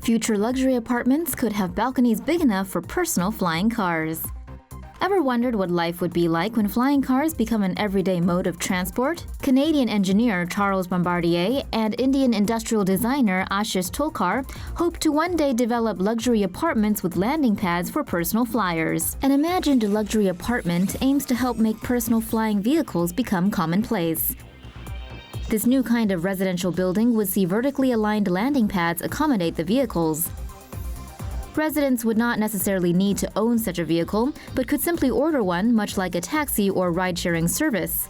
Future luxury apartments could have balconies big enough for personal flying cars. Ever wondered what life would be like when flying cars become an everyday mode of transport? Canadian engineer Charles Bombardier and Indian industrial designer Ashish Thulkar hope to one day develop luxury apartments with landing pads for personal flyers. An imagined luxury apartment aims to help make personal flying vehicles become commonplace. This new kind of residential building would see vertically aligned landing pads accommodate the vehicles. Residents would not necessarily need to own such a vehicle, but could simply order one, much like a taxi or ride-sharing service.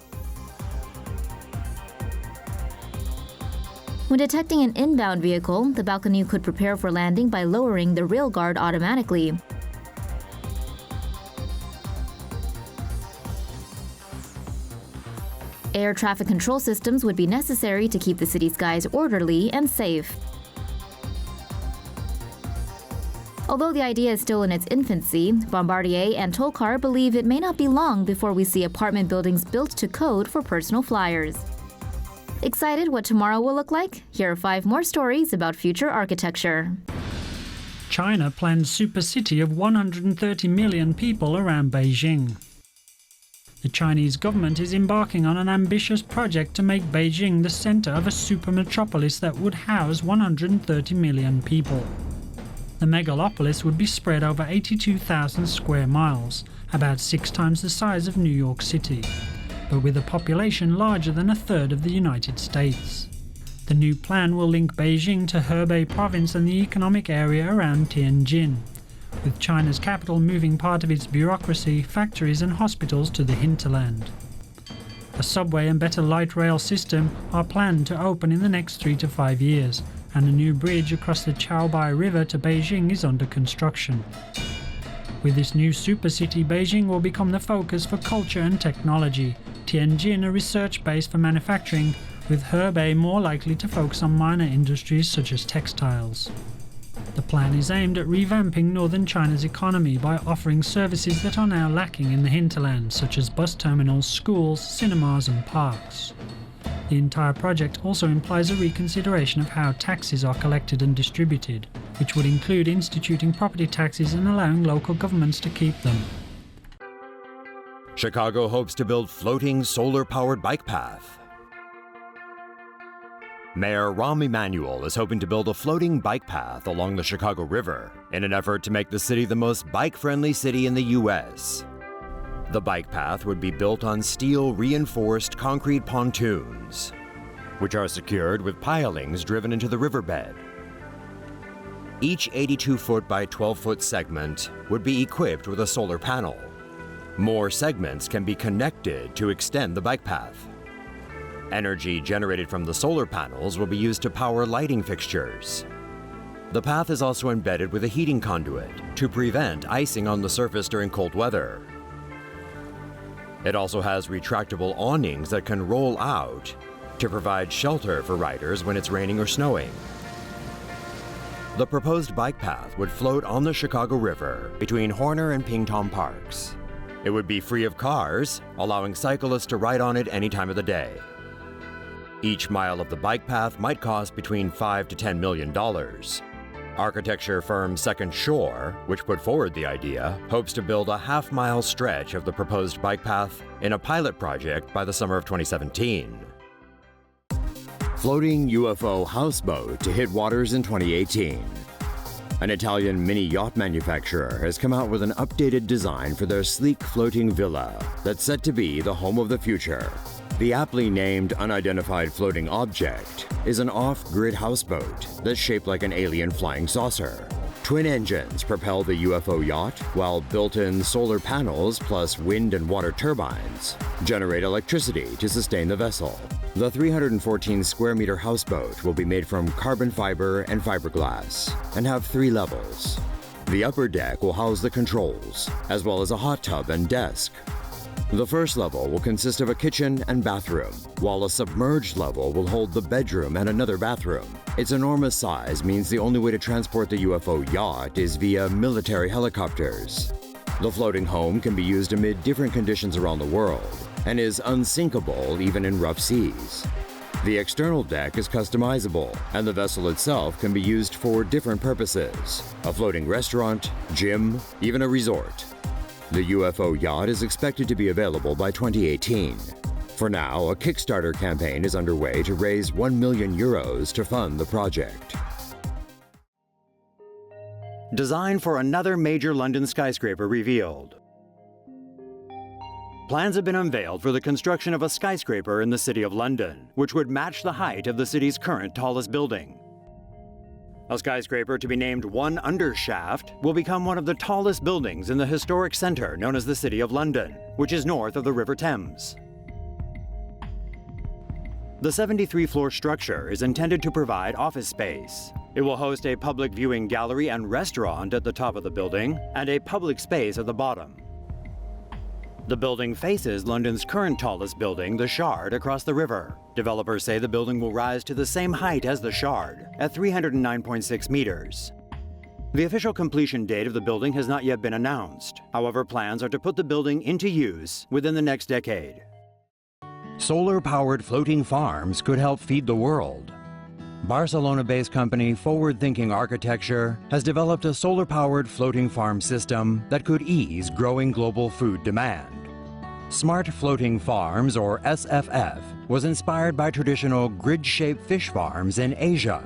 When detecting an inbound vehicle, the balcony could prepare for landing by lowering the rail guard automatically. Air traffic control systems would be necessary to keep the city skies orderly and safe. Although the idea is still in its infancy, Bombardier and Thulkar believe it may not be long before we see apartment buildings built to code for personal flyers. Excited what tomorrow will look like? Here are 5 more stories about future architecture. China plans super city of 130 million people around Beijing. The Chinese government is embarking on an ambitious project to make Beijing the center of a super metropolis that would house 130 million people. The megalopolis would be spread over 82,000 square miles, about 6 times the size of New York City, but with a population larger than a third of the United States. The new plan will link Beijing to Hebei province and the economic area around Tianjin, with China's capital moving part of its bureaucracy, factories and hospitals to the hinterland. A subway and better light rail system are planned to open in the next 3 to 5 years, and a new bridge across the Chaobai River to Beijing is under construction. With this new supercity, Beijing will become the focus for culture and technology, Tianjin a research base for manufacturing, with Hebei more likely to focus on minor industries such as textiles. The plan is aimed at revamping northern China's economy by offering services that are now lacking in the hinterland, such as bus terminals, schools, cinemas and parks. The entire project also implies a reconsideration of how taxes are collected and distributed, which would include instituting property taxes and allowing local governments to keep them. Chicago hopes to build floating solar-powered bike path. Mayor Rahm Emanuel is hoping to build a floating bike path along the Chicago River in an effort to make the city the most bike-friendly city in the U.S. The bike path would be built on steel-reinforced concrete pontoons, which are secured with pilings driven into the riverbed. Each 82-foot by 12-foot segment would be equipped with a solar panel. More segments can be connected to extend the bike path. Energy generated from the solar panels will be used to power lighting fixtures. The path is also embedded with a heating conduit to prevent icing on the surface during cold weather. It also has retractable awnings that can roll out to provide shelter for riders when it's raining or snowing. The proposed bike path would float on the Chicago River between Horner and Pingtom parks. It would be free of cars, allowing cyclists to ride on it any time of the day. Each mile of the bike path might cost between $5 to $10 million. Architecture firm Second Shore, which put forward the idea, hopes to build a half-mile stretch of the proposed bike path in a pilot project by the summer of 2017. Floating UFO houseboat to hit waters in 2018. An Italian mini yacht manufacturer has come out with an updated design for their sleek floating villa that's set to be the home of the future. The aptly named unidentified floating object is an off-grid houseboat that's shaped like an alien flying saucer. Twin engines propel the UFO yacht, while built-in solar panels plus wind and water turbines generate electricity to sustain the vessel. The 314 square meter houseboat will be made from carbon fiber and fiberglass and have 3 levels. The upper deck will house the controls, as well as a hot tub and desk. The first level will consist of a kitchen and bathroom, while a submerged level will hold the bedroom and another bathroom. Its enormous size means the only way to transport the UFO yacht is via military helicopters. The floating home can be used amid different conditions around the world and is unsinkable even in rough seas. The external deck is customizable, and the vessel itself can be used for different purposes: a floating restaurant, gym, even a resort. The UFO yacht is expected to be available by 2018. For now, a Kickstarter campaign is underway to raise €1 million to fund the project. Design for another major London skyscraper revealed. Plans have been unveiled for the construction of a skyscraper in the City of London, which would match the height of the city's current tallest building. A skyscraper to be named One Undershaft will become one of the tallest buildings in the historic centre known as the City of London, which is north of the River Thames. The 73-floor structure is intended to provide office space. It will host a public viewing gallery and restaurant at the top of the building and a public space at the bottom. The building faces London's current tallest building, the Shard, across the river. Developers say the building will rise to the same height as the Shard, at 309.6 meters. The official completion date of the building has not yet been announced. However, plans are to put the building into use within the next decade. Solar-powered floating farms could help feed the world. Barcelona-based company Forward Thinking Architecture has developed a solar-powered floating farm system that could ease growing global food demand. Smart Floating Farms, or SFF, was inspired by traditional grid-shaped fish farms in Asia.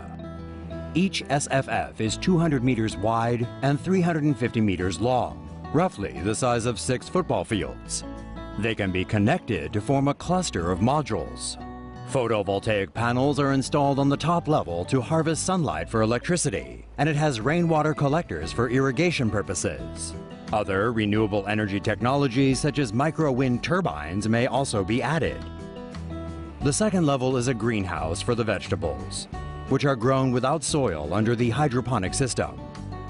Each SFF is 200 meters wide and 350 meters long, roughly the size of 6 football fields. They can be connected to form a cluster of modules. Photovoltaic panels are installed on the top level to harvest sunlight for electricity, and it has rainwater collectors for irrigation purposes. Other renewable energy technologies such as micro-wind turbines may also be added. The second level is a greenhouse for the vegetables, which are grown without soil under the hydroponic system.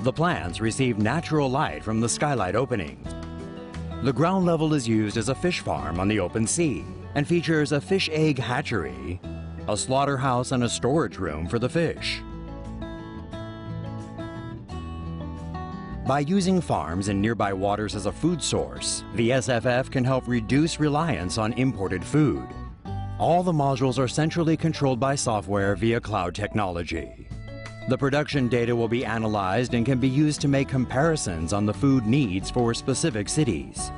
The plants receive natural light from the skylight openings. The ground level is used as a fish farm on the open sea and features a fish egg hatchery, a slaughterhouse, and a storage room for the fish. By using farms in nearby waters as a food source, the SFF can help reduce reliance on imported food. All the modules are centrally controlled by software via cloud technology. The production data will be analyzed and can be used to make comparisons on the food needs for specific cities.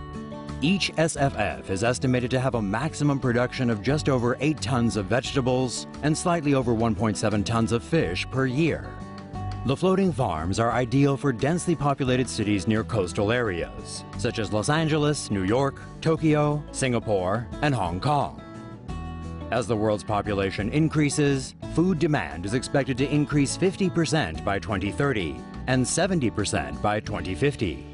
Each SFF is estimated to have a maximum production of just over 8 tons of vegetables and slightly over 1.7 tons of fish per year. The floating farms are ideal for densely populated cities near coastal areas, such as Los Angeles, New York, Tokyo, Singapore, and Hong Kong. As the world's population increases, food demand is expected to increase 50% by 2030 and 70% by 2050.